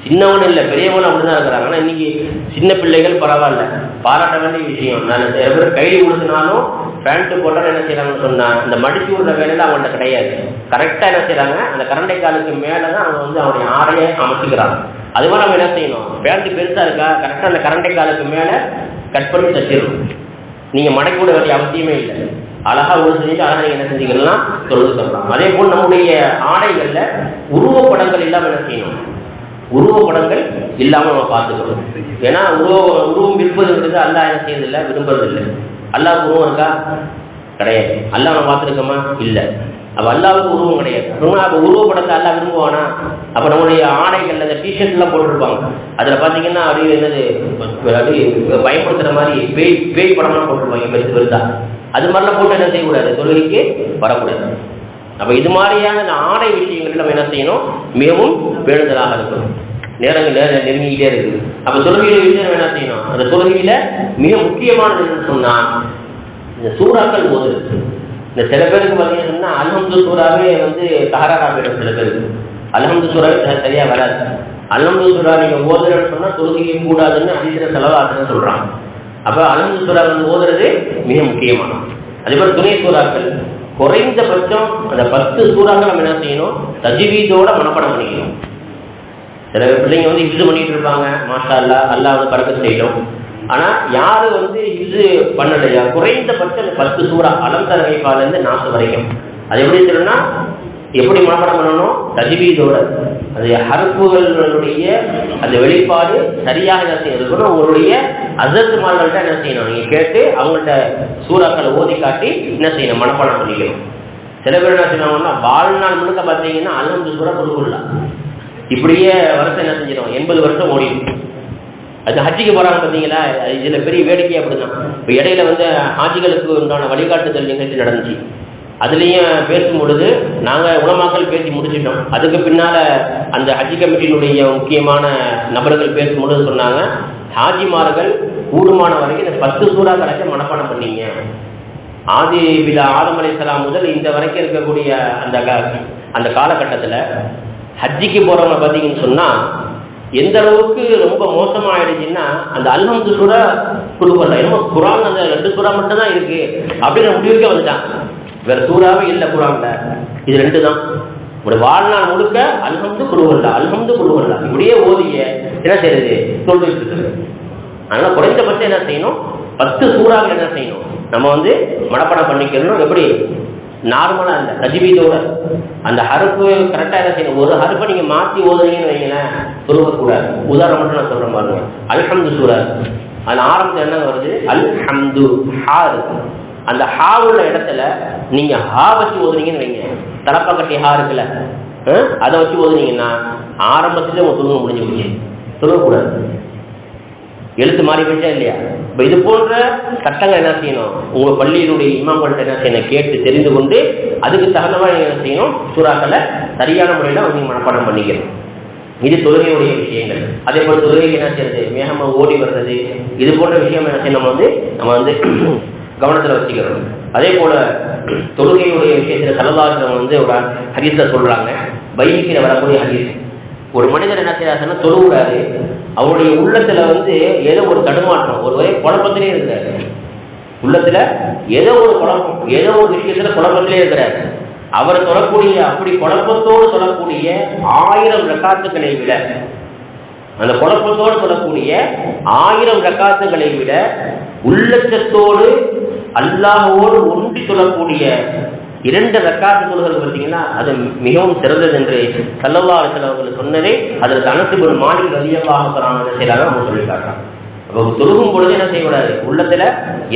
சின்னவனும் இல்லை, பெரியவனும் அப்படிதான் இருக்கிறாங்க. ஆனால் இன்னைக்கு சின்ன பிள்ளைகள் பரவாயில்ல, பாராட்ட வேண்டிய விஷயம். நான் சில பேர் கைலி கொடுத்தினாலும் பேண்ட்டு போட்டாலும் என்ன செய்யறாங்கன்னு சொன்னா, இந்த மடிச்சு விடுற வேலையில அவங்கள்ட்ட கிடையாது. கரெக்டா என்ன செய்யறாங்க? அந்த கரண்டை காலுக்கு மேலதான் அவங்க வந்து அவருடைய ஆடையை அமைச்சுக்கிறாங்க. அது மாதிரி நம்ம என்ன செய்யணும்? பேண்ட் பெருசா இருக்கா, கரெக்டா அந்த கரண்டை காலுக்கு மேல கட் பண்ணி தச்சிடணும். நீங்க மடக்கி விட வேண்டிய அவசியமே இல்லை. அழகா ஒரு செஞ்சுட்டு அழகா நீங்க என்ன செஞ்சுக்கலாம்? சொல்லுது சொல்லலாம். அதே போல் நம்முடைய ஆடைகள்ல உருவப்படங்கள் இல்லாம என்ன செய்யணும்? உருவப்படங்கள் இல்லாம நம்ம பார்த்துக்கணும். ஏன்னா உருவம் விரும்புறது அல்லாஹ் என்ன செய்யறதில்லை, விரும்புறது இல்லை. அல்லாஹ் உருவம் இருக்கா? கிடையாது. அல்லாஹ் நம்ம பார்த்துருக்கோமா? இல்லை. அப்ப அல்லாவுக்கு உருவம் கிடையாது. அப்ப உருவப்படத்தை அல்லாஹ் விரும்புவானா? அப்ப நம்மளுடைய ஆடைகள் அந்த டிஷர்ட் எல்லாம் போட்டுருப்பாங்க, அதுல பாத்தீங்கன்னா அப்படியே என்னது பயன்படுத்துற மாதிரி பேய் படம்லாம் போட்டுருப்பாங்க பெருசு பெருசா. அது மாதிரிலாம் போட்டு என்ன செய்யக்கூடாது? தொழுகைக்கு வரக்கூடாது. அப்ப இது மாதிரியான அந்த ஆடை விஷயங்கள் நம்ம என்ன செய்யணும்? மிகவும் பேணுதலாக இருக்கணும். நேரங்கள் நெருங்கிக்கிட்டே இருக்குது. அப்ப தொழுகையில விஷயம் என்ன செய்யணும்? அந்த தொழுகையில மிக முக்கியமானது என்னன்னு சொன்னா இந்த சூறாக்கள் ஓதுறது. இந்த சில பேருக்கு பார்த்தீங்கன்னா அல்ஹம்து சூறாவே வந்து தகராறா போயிடும். சில பேருக்கு அல்ஹம்து சூறாவே சரியா வராது. அல்ஹம்து சூறா நீங்க ஓதுறன்னு சொன்னா தொழுகையே கூடாதுன்னு அதிக செலவாக்குன்னு சொல்றாங்க. அப்ப அல்ஹம்து சூறா வந்து ஓதுறது மிக முக்கியமானது. அதே மாதிரி துணை சூறாக்கள் குறைந்தபட்சம் அந்த 10 சூறாக்கள் நம்ம என்ன செய்யணும்? தஜ்வீதோட மனப்பாடம் பண்ணிக்கணும். சில பிள்ளைங்க வந்து ஹிஃப்ஸ் பண்ணிட்டு இருப்பாங்க, மாஷா அல்லாஹ், அல்லாஹ் வந்து பரக்கத் செய்யணும். ஆனா யாரு வந்து ஹிஃப்ஸ் பண்ணலையா, குறைந்தபட்சம் 10 சூறா அலம் தர வைப்பாலேருந்து நாசு வரைக்கும். அது எப்படி சொல்லணும்னா எப்படி மனப்பாடம் பண்ணணும்? தஜ்வீதோட அது ஹர்ஃபுகளுடைய அந்த வெளிப்பாடு சரியாக என்ன செய்யணும்? உங்களுடைய அசத் மார்கள்ட்ட என்ன செய்யணும்? நீங்க கேட்டு அவங்கள்ட்ட சூறாக்களை ஓதி காட்டி என்ன செய்யணும்? மனப்பாடம் பண்ணிக்கணும். சில பேர் என்ன செய்யணும்னா வாழ்நாள் முழுக்க பார்த்தீங்கன்னா அல்ஹம்து சூறா கொடுக்கலாம். இப்படியே வருஷம் என்ன செஞ்சிடும்? 80 வருஷம் ஓடிடும். அது ஹஜ்ஜிக்கு போறாங்க பார்த்தீங்களா? இதுல பெரிய வேடிக்கை அப்படிதான். இப்போ இடையில வந்து ஹாஜிகளுக்கு உண்டான வழிகாட்டுதல் நிகழ்ச்சி நடந்துச்சு. அதுலேயும் பேசும் பொழுது நாங்கள் உலமாக்கள் பேசி முடிச்சிட்டோம். அதுக்கு பின்னால் அந்த ஹஜ்ஜி கமிட்டியினுடைய முக்கியமான நபர்கள் பேசும் பொழுது சொன்னாங்க, ஹாஜிமார்கள் கூடுமான வரைக்கும் இந்த 10 சூறா கணக்கை மனப்பாடம் பண்ணீங்க. ஆதி பிதா ஆதம் அலைஹிஸ்ஸலாம் முதல் இந்த வரைக்கும் இருக்கக்கூடிய அந்த காலகட்டத்தில் ஹஜ்ஜிக்கு போகிறவங்க பார்த்தீங்கன்னு சொன்னால் எந்த அளவுக்கு ரொம்ப மோசமாகிடுச்சுன்னா அந்த அல்ஹம்து சூறா கொடுக்கல. ஏன்னா குரான் அந்த 2 சூறா மட்டும் தான் இருக்கு அப்படின்னு முடிவுக்கே வந்துட்டாங்க. வேற சூறாவே இல்லை குரான்ல, இது 2 தான். ஒரு வாழ்நாள் முழுக்க அல்ஹம்து குழுவல்லா, அல்ஹம்து குழுவல்லா இப்படியே ஓதிய என்ன செய்யறது? சொல்லிட்டு இருக்குது. அதனால குறைந்தபட்சம் என்ன செய்யணும்? 10 சூறாக்கள் என்ன செய்யணும்? நம்ம வந்து மனப்பாடம் பண்ணிக்கணும். எப்படி? நார்மலா அந்த தஜ்வீதோட அந்த ஹர்ஃபு கரெக்டா என்ன செய்யணும்? ஒரு ஹர்ஃபை நீங்க மாற்றி ஓதுறீங்கன்னு வைங்களேன், சொல்லக்கூடாது. உதாரணம் மட்டும் நான் சொல்றேன் பாருங்க. அல்ஹம்து சூறா அது ஆரம்பத்தில் என்ன வருது? அல்ஹம்து ஹா இருக்கு. அந்த ஹா உள்ள இடத்துல நீங்க ஹா வச்சு ஓதுனீங்கன்னு வைங்க, தலப்பா கட்டி ஹா இருக்குல்ல, அதை வச்சு ஓதுனீங்கன்னா ஆரம்பத்துல உங்க தொழுகை முடிஞ்சு போச்சு. சொல்லக்கூடாது. எழுத்து மாறி போச்சா இல்லையா? இப்போ இது போன்ற சட்டங்கள் என்ன செய்யணும்? உங்க பள்ளியினுடைய இமாம்கள்ட்ட என்ன செய்யணும்? கேட்டு தெரிந்து கொண்டு அதுக்கு தகுந்தமாக என்ன செய்யணும்? சூறாக்களை சரியான முறையில் நீங்க மனப்பாடம் பண்ணிக்கணும். இது தொழுகையுடைய விஷயங்கள். அதே போல தொழுகைக்கு என்ன செய்யறது? வேகமா ஓடி வர்றது, இது போன்ற விஷயம் என்ன செய்யணும்? நம்ம வந்து கவனத்தில் வச்சுக்கிறோம். அதே போல தொழுகையுடைய விஷயத்துல ஸல்லல்லாஹு வந்து ஒரு ஹதீஸ்ல சொல்றாங்க, பைஹிக்கில வரக்கூடிய ஹதீஸ். ஒரு மனிதர் என்ன செய்யறாருன்னா தொழுகிறாரு, அவருடைய உள்ளத்துல வந்து ஏதோ ஒரு தடுமாற்றம், ஒரு ஒரே குழப்பத்திலே இருக்கிறாரு. உள்ளத்துல ஏதோ ஒரு குழப்பம், ஏதோ ஒரு விஷயத்துல குழப்பத்திலே இருக்கிறாரு. அவர் சொல்லக்கூடிய அப்படி குழப்பத்தோடு சொல்லக்கூடிய 1000 ரக்காத்துக்களை விட, அந்த குழப்பத்தோடு சொல்லக்கூடிய 1000 ரக்காத்துக்களை விட உள்ளச்சத்தோடு அல்லாஹ்வோடு ஒன்றி சொல்லக்கூடிய 2 ரக்காத்து தொழுகிறது பார்த்தீங்கன்னா அது மிகவும் சிறந்தது என்று ஸல்லல்லாஹு அலைஹி வஸல்லம் அவர்கள் சொன்னதே அதில் அனஸ் இப்னு மாலிக் ரலியல்லாஹு தஆலா செய்யறாங்க. அவங்க சொல்லி காட்டுறாங்க. அப்போ தொழுகும் பொழுது என்ன செய்யக்கூடாது? உள்ளத்துல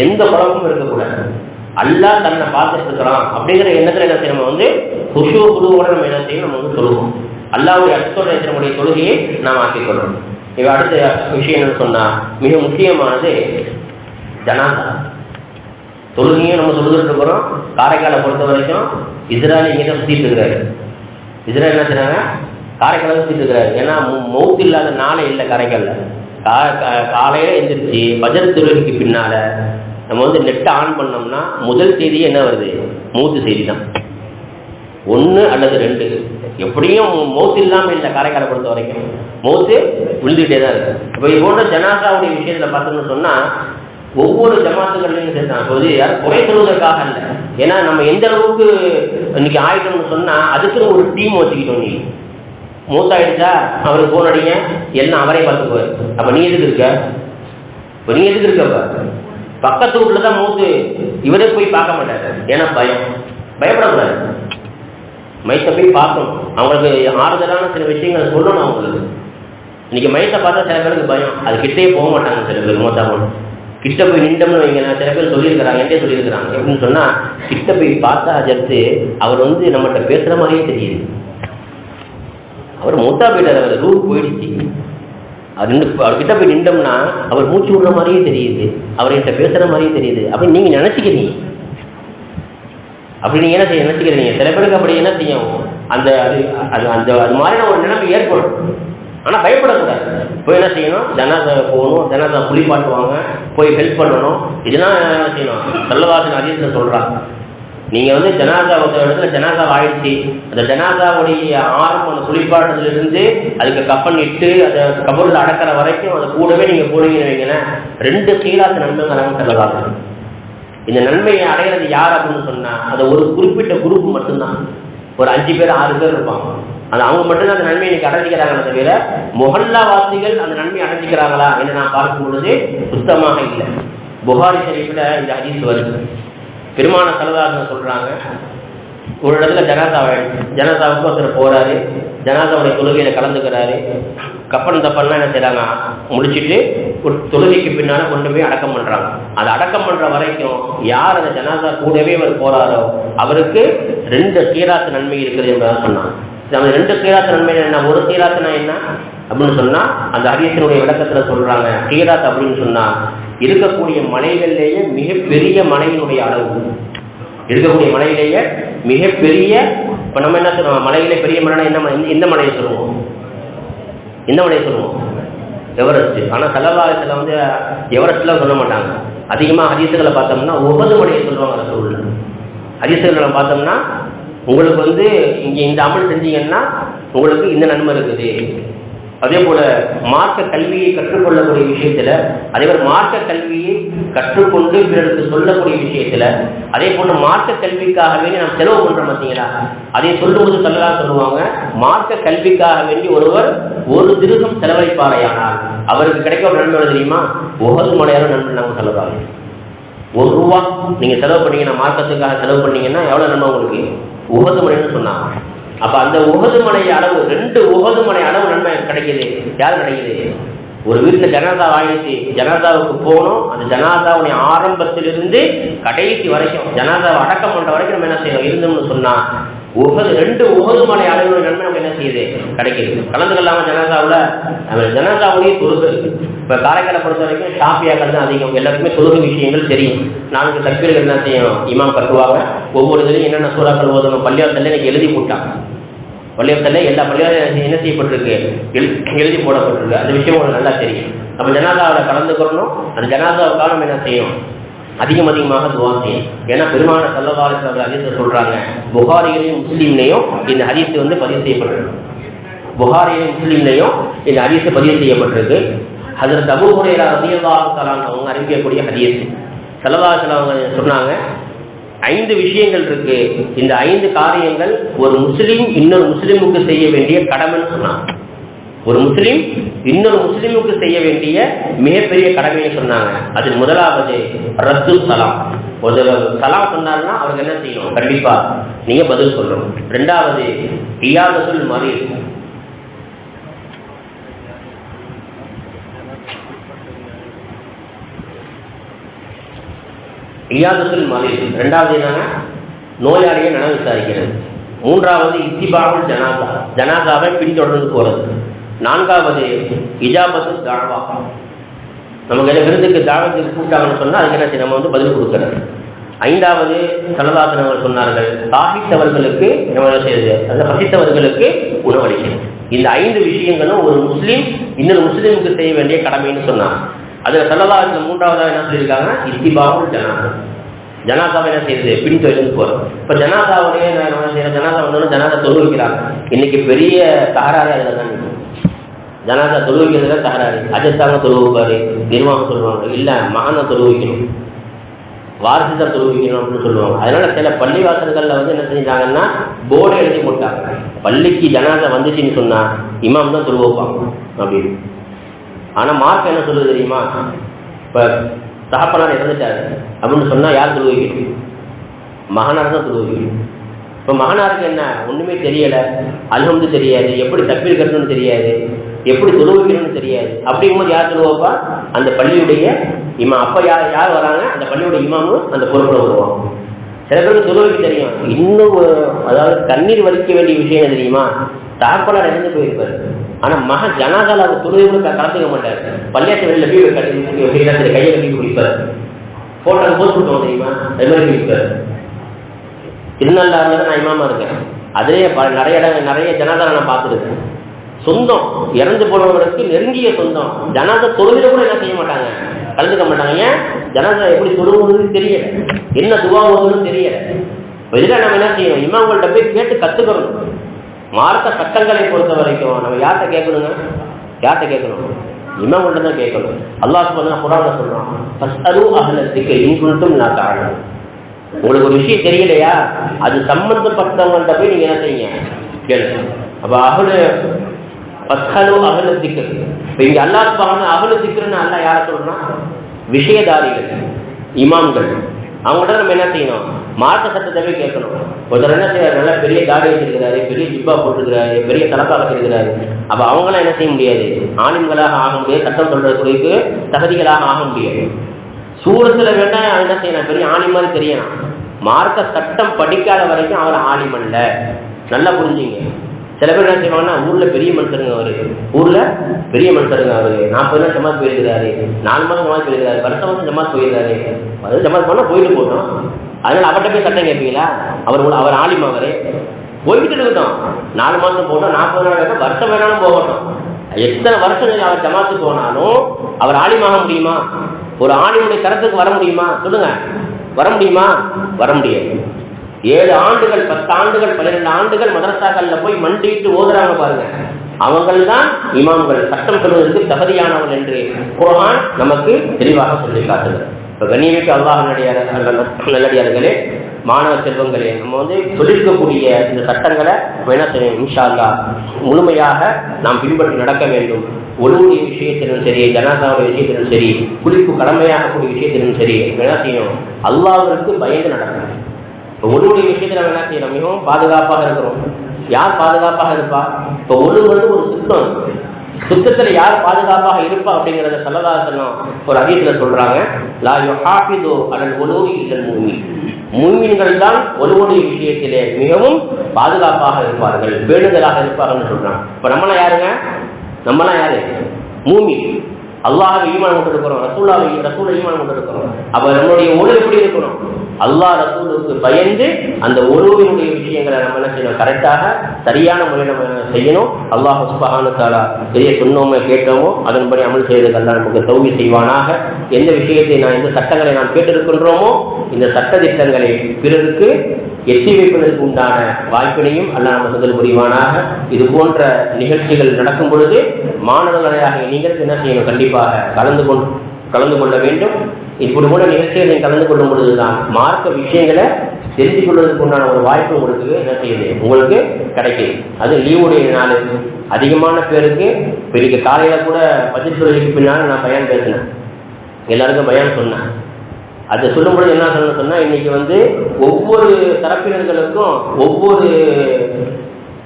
எந்த குழப்பமும் இருக்கக்கூடாது. அல்லாஹ் தன்னை பார்த்துட்டு இருக்கிறான் அப்படிங்கிற எண்ணத்துல என்ன செய்யணும்? நம்ம வந்து குஷூ குழுவோட நம்ம என்ன செய்யணும்? நம்ம வந்து தொழுவோம். அல்லாஹ்வுடைய அச்சத்தோட நம்முடைய தொழுகையை நாம் ஆக்கிக்கொள்ளணும். இப்போ அடுத்த விஷயம் என்னன்னு சொன்னால் மிக முக்கியமானது ஜனாதா. தொழுகையும் நம்ம சொல்லிட்டு இருக்கிறோம். காரைக்காலை பொறுத்த வரைக்கும் இஸ்ராயல் இங்கே தான் சுற்றிட்டு இருக்கிறாரு. இஸ்ராயல் என்ன செய்றாங்க? காரைக்காலை சுற்றிட்டு இருக்கிறாரு. ஏன்னா மௌத்து இல்லாத நாளே இல்லை காரைக்காலில். காலையில் எழுந்திரிச்சு பஜர் தொழுகைக்கு பின்னால் நம்ம வந்து நெட்டை ஆன் பண்ணோம்னா முதல் செய்தியே என்ன வருது? மூத்து செய்தி தான். 1 அல்லது 2, எப்படியும் மௌத்து இல்லாமல் இல்லை. காரைக்காலை பொறுத்த வரைக்கும் மௌத்து விழுந்துகிட்டே தான் இருக்கு. இப்போ இது போன்ற ஜனாசாவுடைய விஷயத்தில் பார்த்தோம்னு சொன்னால் ஒவ்வொரு ஜமாத்துகள்லையும் சேர்த்தாங்க. யாரும் குறை சொல்வதற்காக இல்லை. ஏன்னா நம்ம எந்த அளவுக்கு இன்னைக்கு ஆயிட்டோம்னு சொன்னால் அதுக்குன்னு ஒரு டீம் வச்சுக்கிட்டோம். நீ மூத்தாயிடுச்சா அவருக்கு ஃபோன் அடிங்க, எல்லாம் அவரே பார்த்துக்குவார். அப்போ நீ எதுக்கு இருக்க? இப்போ நீ எதுக்கு இருக்கப்ப? பக்கத்து வீட்டில் தான் மூத்து, இவரே போய் பார்க்க மாட்டாரு. ஏன்னா பயப்படக்கூடாது. மைத்தை போய் பார்க்கணும். அவங்களுக்கு ஆறுதலான சில விஷயங்கள் சொல்லணும். அவங்களுக்கு இன்னைக்கு மைத்தை பார்த்தா சில பேருக்கு பயம், அது கிட்டே போக மாட்டாங்க. சில பேர் மூத்தாமல் கிட்ட போய் நின்றோம்னு வைங்க. சில பேர் சொல்லியிருக்கிறாங்க, என்கிட்ட சொல்லியிருக்கிறாங்க. எப்படின்னு சொன்னால் கிட்ட போய் பார்த்தா ஜெர்த்து அவர் வந்து நம்மகிட்ட பேசுகிற மாதிரியே தெரியுது. அவர் மூத்தா போயிட்டார், அவர் ரூட் போயிடுச்சு. அவர்கிட்ட போய் நின்றோம்னா அவர் மூச்சு விடுற மாதிரியே தெரியுது, அவர்கிட்ட பேசுகிற மாதிரியே தெரியுது. அப்படி நீங்கள் நினச்சிக்கிறீங்க. அப்படி நீங்கள் என்ன செய்ய நினச்சிக்கிறீங்க? சில பேருக்கு அப்படி என்ன செய்யும், அந்த அது மாதிரியான ஒரு நிலைமை ஏற்படும். ஆனால் பயப்படக்கூடாது. போய் என்ன செய்யணும்? ஜனாதா போகணும், ஜனாதா குளிப்பாட்டுவாங்க, போய் ஹெல்ப் பண்ணணும். இதெல்லாம் என்ன செய்யணும்? சல்லல்லாஹு அலைஹி வஸல்லம் சொல்கிறாங்க. நீங்கள் வந்து ஜனாதா ஒரு இடத்துல ஜனாதா ஆயிடுச்சு, அந்த ஜனாதாவுடைய ஆரம்பம் அந்த குளிப்பாட்டத்திலிருந்து அதுக்கு கப்பன் இட்டு அதை கபூரில் அடக்கிற வரைக்கும் அதை கூடவே நீங்கள் போனீங்கன்னு வைங்களேன், 2 சீராத்து நன்மைங்கிறாங்க சல்லல்லாஹு. இந்த நன்மையை அடைகிறது யார் அப்படின்னு சொன்னால் அது ஒரு குறிப்பிட்ட குரூப் மட்டும்தான். ஒரு 5 பேர் 6 பேர் இருப்பாங்க. அது அவங்க மட்டும்தான் அந்த நன்மையை இன்னைக்கு அடைஞ்சிக்கிறாங்களே தவிர மொஹல்லா வாசிகள் அந்த நன்மையை அடைஞ்சிக்கிறாங்களா என்று நான் பார்க்கும் பொழுது சுத்தமாக இல்லை. புகாரி ஷரீஃபில் இந்த ஹதீஸ் வருது. பெருமான சல்லல்லாஹு சொல்கிறாங்க, ஒரு இடத்துல ஜனாதாவுக்கு ஒருத்தர் போகிறாரு, ஜனாதாவுடைய தொழுகையில் கலந்துக்கிறாரு. கப்பன் தப்பன்லாம் என்ன செய்கிறாங்க, முடிச்சுட்டு ஒரு தொழுகைக்கு பின்னால் கொண்டு போய் அடக்கம் பண்ணுறாங்க. அதை அடக்கம் பண்ணுற வரைக்கும் யார் அந்த ஜனாதா கூடவே அவர் போகிறாரோ அவருக்கு 2 சீராத்து நன்மை இருக்குது என்பதாக சொன்னாங்க. நம்ம 2 சீராத்து நன்மை என்ன? ஒரு சீராத்துனா என்ன அப்படின்னு சொன்னால் அந்த ஹதீஸினுடைய விளக்கத்தில் சொல்கிறாங்க, சீராத் அப்படின்னு சொன்னால் இருக்கக்கூடிய மலைகளிலேயே மிகப்பெரிய மலையினுடைய அளவு. இருக்கக்கூடிய மலையிலேயே மிகப்பெரிய, இப்போ நம்ம என்ன சொல்லுவோம், மலையிலே பெரிய மலைனா என்ன மலை? இந்த மலையை சொல்லுவோம். இந்த மலையை சொல்லுவோம் எவரெஸ்ட். ஆனால் சல்லல்லாஹு வந்து எவரெஸ்ட்லாம் சொல்ல மாட்டாங்க. அதிகமாக ஹதீஸுகளை பார்த்தோம்னா உஹது மலையை சொல்லுவாங்க. ரசூலுல்லாஹ் ஹதீஸுகளை பார்த்தோம்னா உங்களுக்கு வந்து இங்கே இந்த அமல் செஞ்சீங்கன்னா உங்களுக்கு இந்த நன்மை இருக்குது. அதே போல மார்க்க கல்வியை கற்றுக்கொள்ளக்கூடிய விஷயத்துல, அதே போல மார்க்க கல்வியை கற்றுக்கொண்டு பிறருக்கு சொல்லக்கூடிய விஷயத்துல, அதே போல மார்க்க கல்விக்காக வேண்டி நாம் செலவு பண்றோம் பார்த்தீங்களா, அதை சொல்லும்போது சொல்லலாம் சொல்லுவாங்க, மார்க்க கல்விக்காக வேண்டி ஒருவர் 1 திருகம் செலவழிப்பாரையானால் அவருக்கு கிடைக்க ஒரு நன்மை தெரியுமா? உஹது மலையான நன்மை நாங்கள் செலவாங்க. 1 ரூபா நீங்க செலவு பண்ணீங்கன்னா, மார்க்கத்துக்காக செலவு பண்ணீங்கன்னா எவ்வளவு நன்மை உங்களுக்கு? உஹது மலைன்னு சொன்னாங்க. அப்ப அந்த உஹது மலை அளவு 2 உஹது மலை அளவு நன்மை கிடைக்குது. யார் கிடைக்குது? ஒரு வீட்டில் ஜனாதா ஆயிடுச்சு, ஜனாதாவுக்கு போகணும். அந்த ஜனாதாவுடைய ஆரம்பத்திலிருந்து கடைசி வரைக்கும் ஜனாதாவை அடக்கம் பண்ற வரைக்கும் நம்ம என்ன செய்யணும் இருந்தோம்னு சொன்னா 2 உஹது மலை அளவு நன்மை நம்ம என்ன செய்யுது கிடைக்குது. கலந்துக்கலாம ஜனாதாவில் ஜனாதாவுடைய தொழுகை. இப்போ காரைக்காலை பொறுத்த வரைக்கும் ஷாஃபியாக்கள் தான் அதிகம். எல்லாருக்குமே தொழுகை விஷயங்கள் தெரியும். 4 தக்பீர்கள் என்ன செய்யணும், இமாம் கட்டுவாங்க. ஒவ்வொரு இதுலையும் என்னென்ன சூறாக்கள் ஓதணும், பள்ளிவாசல்ல இன்னைக்கு எழுதி போட்டாங்க. பள்ளிவாசல்ல எல்லா பள்ளிவாசலும் என்ன செய்யப்பட்டிருக்கு, எழுதி போடப்பட்டிருக்கு. அந்த விஷயம் உங்களுக்கு நல்லா தெரியும். நம்ம ஜனாதாவில் கலந்துக்கிறோம். அந்த ஜனாதாவுக்காக நம்ம என்ன செய்யணும், அதிகமாக துவா செய்யும். ஏன்னா பெருமான ஸல்லல்லாஹு அலைஹி வஸல்லம் ஹதீஸ் சொல்றாங்க, புகாரியிலையும் முஸ்லீம்லையும் இந்த ஹதீஸ் வந்து பதிவு செய்யப்பட்டிருக்கு. புகாரியிலையும் முஸ்லீம்லையும் இந்த ஹதீஸ் பதிவு செய்யப்பட்டிருக்கு. ஹஜ்ரத் அபூ ஹுரைரா ரலியல்லாஹு தஆலா அவங்க அறிவிக்கக்கூடிய ஹதீஸ். ஸல்லல்லாஹு அலைஹி வஸல்லம் சொன்னாங்க, 5 விஷயங்கள் இருக்கு. இந்த 5 காரியங்கள் ஒரு முஸ்லீம் இன்னொரு முஸ்லீமுக்கு செய்ய வேண்டிய கடமைன்னு சொன்னாங்க. ஒரு முஸ்லீம் இன்னொரு முஸ்லீமுக்கு செய்ய வேண்டிய மிகப்பெரிய கடமையை சொன்னாங்க. அதில் முதலாவது ரத்து சலாம். ஒரு சலாம் சொன்னாருன்னா அவருக்கு என்ன செய்யணும், கண்டிப்பா நீங்க பதில் சொல்லணும். 2வது இயாதத்துல் மரீத். இயாதத்துல் மரீத் 2வது என்னன்னா நோயாளியை நல விசாரிக்கிறது. 3வது இத்திபாவுல் ஜனாதா, ஜனாதாவை பின்தொடர்ந்து போறது. 4வது இஜாபத்து தாவா. நமக்கு என்ன விருதுக்கு தாவத்துக்கு கூப்பிட்டாங்கன்னு சொன்னால் அதுக்கு என்ன நம்ம வந்து பதில் கொடுக்கணும். 5வது ஸல்லல்லாஹு அலைஹி சொன்னார்கள், தாகித்தவர்களுக்கு என்ன செய்யுது, அந்த பசித்தவர்களுக்கு உணவளிக்கணும். இந்த 5 விஷயங்களும் ஒரு முஸ்லீம் இன்னொரு முஸ்லீமுக்கு செய்ய வேண்டிய கடமைன்னு சொன்னாங்க. அதில் ஸல்லல்லாஹு அலைஹி 3வது என்ன சொல்லியிருக்காங்க, இத்திபாவுல் ஜனாஸா. ஜனாதாவை என்ன செய்யுது, பின்தொடர்ந்து போகிறோம். இப்போ ஜனாதாவுடைய என்ன செய்யற, ஜனாதா வந்தோன்னு ஜனாதா தொழு வைக்கிறாங்க. இன்னைக்கு பெரிய தகராறு அதில் தான். ஜனாதா தொழு வைக்கிறதுல தகராறு. அஜஸ்தாங்க தொழு வைப்பாரு, நிர்வாகம் சொல்லுவாங்க, இல்லை மகனை தொழு வைக்கணும், வாரிசு தான் தொழு வைக்கணும் அப்படின்னு சொல்லுவாங்க. அதனால சில பள்ளிவாசல்களில் வந்து என்ன செஞ்சாங்கன்னா போர்டு எழுதி போட்டாங்க, பள்ளிக்கு ஜனாதா வந்துச்சுன்னு சொன்னா இமாம் தான் தொழு வைப்பாங்க அப்படின்னு. ஆனால் மார்க் என்ன சொல்லுது தெரியுமா, இப்போ தகப்பனார் இறந்துட்டாரு அப்படின்னு சொன்னால் யார் தொழு வைக்கணும், மகனார் தான் தொழு வைக்கணும். இப்போ மகனாருக்கு என்ன ஒன்றுமே தெரியலை, அல்ஹம்து தெரியாது, எப்படி தக்பீர் கட்டணும்னு தெரியாது, எப்படி தொழு வைக்கணும்னு தெரியாது. அப்படிங்கும்போது யார் தொழு வைப்பா, அந்த பள்ளியுடைய இமாம். அப்போ யார் வராங்க, அந்த பள்ளியுடைய இமாமும் அந்த பொறுப்பில் வருவாங்க. சில பேருக்கு தொழு வைக்க தெரியும். இன்னும் அதாவது தண்ணீர் வலிக்க வேண்டிய விஷயம் என்ன தெரியுமா, தகப்பனார் இறந்து போயிருப்பாரு, ஆனால் மகன் ஜனாதால அவர் தொழுகைகளும் கலந்துக்க மாட்டார். பள்ளியாட்டு வெளியில் போய் கையை கட்டி குடிப்பார், ஃபோட்டோ போஸ்ட் கொடுத்தோம் தெரியுமா, அது மாதிரி குடிப்பார். திருநள்ளாறுல நான் இமாமா இருக்கேன், அதே நிறைய ஜனாதாவை நான் பார்த்துருக்கேன். சொந்தம் இறந்து போனவர்களுக்கு நெருங்கிய சொந்தம் ஜனாதா தொழுகையில கூட என்ன செய்ய மாட்டாங்க, கலந்துக்க மாட்டாங்க. ஏன், ஜனாதா எப்படி தொழுவுன்னு தெரியல, என்ன துவாவுன்னு தெரியல. இதில் நம்ம என்ன செய்யணும், இமாம்கள்ட்ட போய் கேட்டு கற்றுக்கணும். மார்க்க சட்டங்களை பொறுத்த வரைக்கும் நம்ம யார்கிட்ட கேட்கணுங்க, யார்கிட்ட கேட்கணும், இமாம்கள்ட்ட தான் கேட்கணும். அல்லாஹ் சுப்ஹானஹு குர்ஆன்ல சொல்றான், ஃபஸ்அலு அஹ்ல ஸிக்ரி இன் குன்தும் லா தஅலமூன். உங்களுக்கு ஒரு விஷயம் தெரியலையா, அது சம்பந்தப்பட்டவங்கள்ட்ட போய் நீங்க என்ன செய்யுங்க, கேளுங்க. அப்ப ஃபஸ்அலு அஹ்ல ஸிக்ரி, இப்போ இங்கே அல்லாஹ் சுப்ஹானஹு அஹ்ல ஸிக்ரின்னு அல்லாஹ் யாரை சொல்றான், விஷயதாரிகள், இமாம்கள். அவங்கள்ட்ட நம்ம என்ன செய்யணும், மார்க்க சட்டத்தை போய் கேட்கணும். ஒருத்தர் என்ன செய்யறாரு, நல்லா பெரிய தாடி வச்சிருக்கிறாரு, பெரிய ஜிப்பா போட்டுருக்கிறாரு, பெரிய தலப்பா வச்சிருக்கிறாரு. அப்போ அவங்களாம் என்ன செய்ய முடியாது, ஆலிம்களாக ஆக முடியாது, சட்டம் சொல்றதுக்கு தகுதிகளாக ஆக முடியாது. சூரத்தில் வேண்டாம் என்ன செய்யணும், பெரிய ஆலிம் மாதிரி தெரியணும். மார்க்க சட்டம் படிக்காத வரைக்கும் அவர் ஆலிம் அல்ல. நல்லா புரிஞ்சுங்க. சில பேர் என்ன செய்வாங்கன்னா, ஊரில் பெரிய மனுஷருங்க அவர், ஊரில் பெரிய மனுஷருங்க அவர், 40 நாள் ஜமாத் போயிருக்கிறாரு, 4 மாதம் ஜமாத் போயிருக்கிறாரு, வருஷம் ஜமாத் போயிருக்காரு, அது ஜமாத் போனால் போயிட்டு போட்டோம். அதனால அவர்கிட்ட போய் சட்டம் கேட்பீங்களா, அவர் ஆலிம், அவரே போய்கிட்டு இருக்கட்டும். 4 மாதம் போட்டோம், 40 நாள் வேணும், வருஷம் வேணாலும் போகட்டும். எத்தனை வருஷம் அவர் ஜமாத்து போனாலும் அவர் ஆலிமாக முடியுமா, ஒரு ஆலிமுடைய தரத்துக்கு வர முடியுமா, சொல்லுங்க, வர முடியுமா, வர முடியாது. 7 ஆண்டுகள் 10 ஆண்டுகள் 12 ஆண்டுகள் மதரசாக்கள்ல போய் மண்டிட்டு ஓதுறாங்க பாருங்க, அவங்கள் தான் இமாம்கள், சட்டம் சொல்வதற்கு தகுதியானவர்கள் என்று குர்ஆன் நமக்கு தெளிவாக சொல்லி காட்டுது. இப்போ கண்ணியமிக்க அல்லாஹ் நல்லடியார்களே, மாணவ செல்வங்களே, நம்ம வந்து சொல்லியிருக்கக்கூடிய இந்த சட்டங்களை என்ன செய்யணும், இன்ஷா அல்லாஹ் முழுமையாக நாம் பின்பற்றி நடக்க வேண்டும். ஒழுங்குடைய விஷயத்திலும் சரி, ஜனாதாவுடைய விஷயத்திலும் சரி, குளிப்பு கடமையாகக்கூடிய விஷயத்திலும் சரி, என்ன செய்யணும், அல்லாஹ்விற்கு பயந்து நடக்கணும். இப்போ ஒழுங்குடைய விஷயத்தில் நம்ம என்ன செய்யணும், மிகவும் பாதுகாப்பாக இருக்கிறோம். யார் பாதுகாப்பாக இருப்பா, இப்போ ஒழுங்கு வந்து ஒரு சுத்தம், சுத்தத்தில் யார் பாதுகாப்பாக இருப்பா அப்படிங்கிறத ஸல்லல்லாஹு அலைஹி வஸல்லம் ஒரு ஹதீஸ்ல சொல்றாங்க, லா யுஹாஃபிது அலல் உலூஇ இல்லல் முஃமின். முஃமின்கள் தான் ஒழுங்குடைய விஷயத்திலே மிகவும் பாதுகாப்பாக இருப்பார்கள், பேணுதலாக இருப்பார்கள்னு சொல்றாங்க. இப்போ நம்மளாம் யாருங்க, நம்மளாம் யாரு, மூமின். அல்லாஹ்வை ஈமான் கொண்டு இருக்கிறோம், ரசூலை ஈமான் கொண்டு இருக்கிறோம். அப்ப நம்மளுடைய ஒழுங்கு எப்படி இருக்கணும், அல்லாஹ் ரசூலுக்கு பயந்து அந்த ஒழுங்கினுடைய விஷயங்களை நம்ம என்ன செய்யணும், கரெக்டாக சரியான முறையில் நம்ம செய்யணும். அல்லாஹ் சுப்ஹானஹு வ தஆலா எதை சொன்னோமோ கேட்டோமோ அதன்படி அமல் செய்வதற்கெல்லாம் நமக்கு தௌஃபீக் செய்வானாக. எந்த விஷயத்தை எந்த சட்டங்களை நாம் கேட்டிருக்கின்றோமோ இந்த சட்ட திட்டங்களை பிறருக்கு எட்டி வைப்பதற்கு உண்டான வாய்ப்பினையும் அல்லாஹ் நமக்கு முதல் புரிவானாக. இது போன்ற நிகழ்ச்சிகள் நடக்கும் பொழுது மாணவர்களாக நீங்கள் என்ன செய்யணும், கண்டிப்பாக கலந்து கொள்ள வேண்டும். இப்படி கூட நிகழ்ச்சிகளை கலந்து கொள்ளும் பொழுதுதான் மார்க்க விஷயங்களை தெரிந்து கொள்வதற்கு உண்டான ஒரு வாய்ப்பு உங்களுக்கு என்ன செய்யுது, உங்களுக்கு கிடைக்குது. அது லீவுடைய நாள் அதிகமான பேருக்கு பெரிய காலையில் கூட 10 சொல்லிக்கு பின்னால் நான் பயான் பேசினேன், எல்லாருக்கும் பயான் சொன்னேன். அதை சொல்லும்பொழுது என்ன சொன்னால், இன்னைக்கு வந்து ஒவ்வொரு தரப்பினர்களுக்கும் ஒவ்வொரு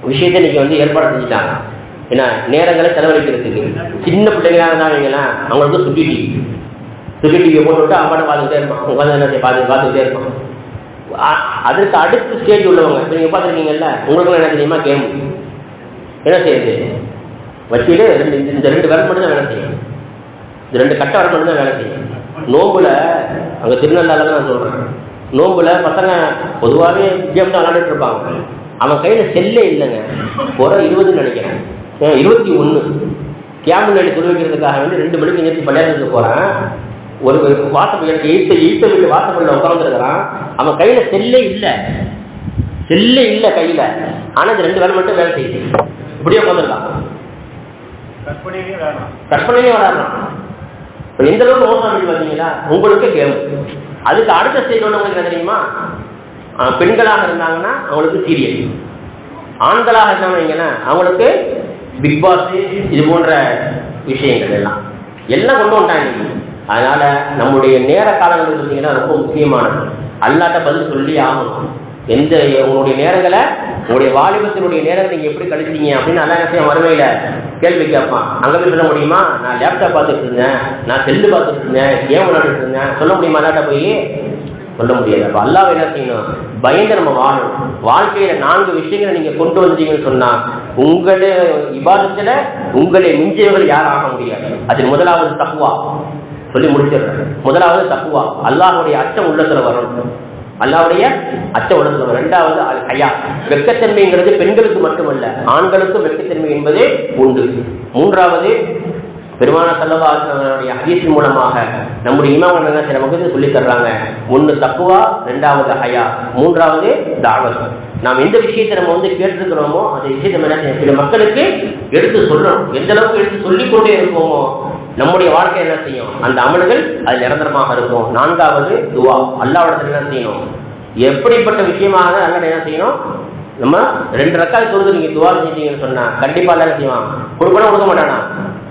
விஷயத்தை இன்னைக்கு வந்து ஏற்பாடு செஞ்சுட்டாங்க. ஏன்னா நேரங்களை செலவழிக்கிறதுக்கு சின்ன பிள்ளைங்களாக தான் வைங்களேன், அவங்களுக்கு சுட்டி டிவியை போட்டு விட்டு அம்மாட்ட பார்த்துக்கிட்டே இருப்பான், உட்காந்து என்ன பார்த்துக்கிட்டே இருப்பான். அதுக்கு அடுத்த ஸ்டேஜ் உள்ளவங்க இப்போ நீங்கள் பார்த்துருக்கீங்கல்ல, உங்களுக்குலாம் என்ன தெரியுமா, கேம் என்ன செய்யுது, வச்சுட்டு இந்த 2 விரல் மட்டும் தான் வேலை செய்யும். இந்த 2 கட்டை விரல் மட்டும் தான் வேலை செய்யும். நோம்புல அங்கே திருநள்ளால நான் சொல்கிறேன், நோம்புல பசங்க பொதுவாகவே கேம் தான் விளாண்டுட்டு இருப்பாங்க. அவன் கையில் செல்லே இல்லைங்க. ஒரு 20 நினைக்கிறேன், 21 கேமுன்னாடி துணி வைக்கிறதுக்காக வேண்டி 2 மணிக்கு நேற்று பள்ளியாரத்துக்கு போகிறேன். ஒரு வாசப்பல் எனக்கு ஈட்ட வீட்டு வாசப்பல்ல உட்காந்துருக்கிறான். அவன் கையில் செல்லே இல்லை கையில். ஆனால் இந்த 2 வேலை மட்டும் வேலை செய்யுது. இப்படியே உட்காந்துருக்கான், கற்பனையே விளையாடுறான். இப்போ எந்த அளவுக்கு மோசம் அப்படி பார்த்தீங்களா? உங்களுக்கு கேம். அதுக்கு அடுத்த ஸ்டேஜ் ஒன்று உங்களுக்கு என்ன தெரியுமா? பெண்களாக இருந்தாங்கன்னா அவங்களுக்கு சீரியல், ஆண்களாக இருந்தாங்கன்னா அவங்களுக்கு பிக் பாஸ், இது போன்ற விஷயங்கள் எல்லாம் கொண்டு வந்துட்டாங்க. அதனால நம்முடைய நேர காலங்கள் பார்த்தீங்கன்னா ரொம்ப முக்கியமானது. அல்லாட்ட பதில் சொல்லி ஆகணும். எந்த உங்களுடைய நேரங்களை, உங்களுடைய வாலிபத்தினுடைய நேரத்தை நீங்கள் எப்படி கழிச்சிங்க அப்படின்னு நல்லா என்ன வறுமையில் கேள்வி கேட்பான். அங்கே போய் சொல்ல முடியுமா? நான் லேப்டாப் பார்த்துட்டு இருந்தேன், நான் செல்லு பார்த்துட்டு இருந்தேன், கேம் விளையாண்டுட்டு இருந்தேன், சொல்ல முடியுமா? அல்லாட்ட போய் சொல்ல முடியாது. அப்போ அல்லாஹ் என்ன செய்யணும்? பயந்து நம்ம வாழணும். வாழ்க்கையில் 4 விஷயங்களை நீங்கள் கொண்டு வந்தீங்கன்னு சொன்னால் உங்களே இபாதத்தில் உங்களை மிஞ்சியவர்கள் யாரும் ஆக முடியாது. அதில் முதலாவது தக்வா சொல்லி முடிச்சிடுறேன். முதலாவது தக்வா, அல்லாஹ்வுடைய அச்சம் உள்ளத்தில் வரணும். அல்லாஹ்வுடைய அச்சம் உள்ளத்தில் வரும். 2வது அல் ஹயா, வெட்கத்தன்மைங்கிறது பெண்களுக்கு மட்டுமல்ல, ஆண்களுக்கும் வெட்கத்தன்மை என்பது உண்டு. 3வது பெருமான ஸல்லல்லாஹு அலைஹி வஸல்லம் ஹதீஸ் மூலமாக நம்முடைய இமாம்கள் என்ன நமக்கு சொல்லி தர்றாங்க. 1 தக்வா, 2வது ஹயா, 3வது தாவத். நாம் எந்த விஷயத்தை நம்ம கேட்டிருக்கிறோமோ அந்த விஷயத்தை என்ன சில மக்களுக்கு எடுத்து சொல்லணும். எந்த அளவுக்கு எடுத்து சொல்லிக்கொண்டே இருக்கோமோ நம்முடைய வாழ்க்கை என்ன செய்யும்? அந்த அமல்கள் அது நிரந்தரமாக இருக்கும். 4வது துவா, அல்லாஹ்விடத்தில் என்ன செய்யணும்? எப்படிப்பட்ட விஷயமாக அல்லாஹ் என்ன செய்யணும்? நம்ம 2 ரக்காத் தொழுது நீங்கள் துவா செஞ்சீங்கன்னு சொன்னால் கண்டிப்பாக என்ன செய்வான்? கொடுக்க மாட்டானா?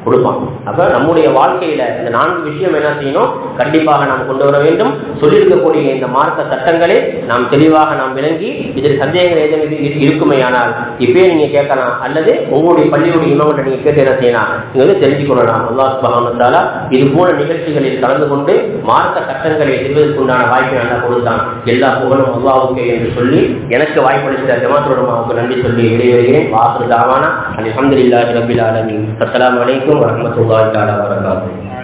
கொடுப்பான். அப்போ நம்முடைய வாழ்க்கையில் இந்த 4 விஷயம் என்ன செய்யணும்? கண்டிப்பாக நாம் கொண்டு வர வேண்டும். சொல்லியிருக்கக்கூடிய இந்த மார்க்க சட்டங்களை நாம் தெளிவாக நாம் விளங்கி இதில் சந்தேகங்கள் எதுவும் இருக்குமே ஆனால் இப்பயே நீங்கள் கேட்கலாம், அல்லது உங்களுடைய பள்ளியுடைய இமாம்கிட்ட நீங்கள் கேட்டு என்ன செய்யலாம்? நீங்கள் தெரிஞ்சுக்கொள்ளலாம். அல்லாஹ் சுப்ஹானஹு வ தஆலா இது போல நிகழ்ச்சிகளில் கலந்து கொண்டு மார்க்க சட்டங்களை தெரிவதற்குண்டான வாய்ப்பை நல்லா கொடுத்தான். எல்லா புகழும் அல்லாஹ்வுக்கே என்று சொல்லி எனக்கு வாய்ப்பளித்த ஜமாத்துல் உலமாவுக்கு நன்றி சொல்லி விடைபெறுகிறேன். வாஹிரு தாவானா அல்ஹம்துலில்லாஹி ரப்பில் ஆலமீன். அஸ்ஸலாமு அலைக்கும் வரஹ்மத்துல்லாஹி தஆலா வபரகாத்துஹு.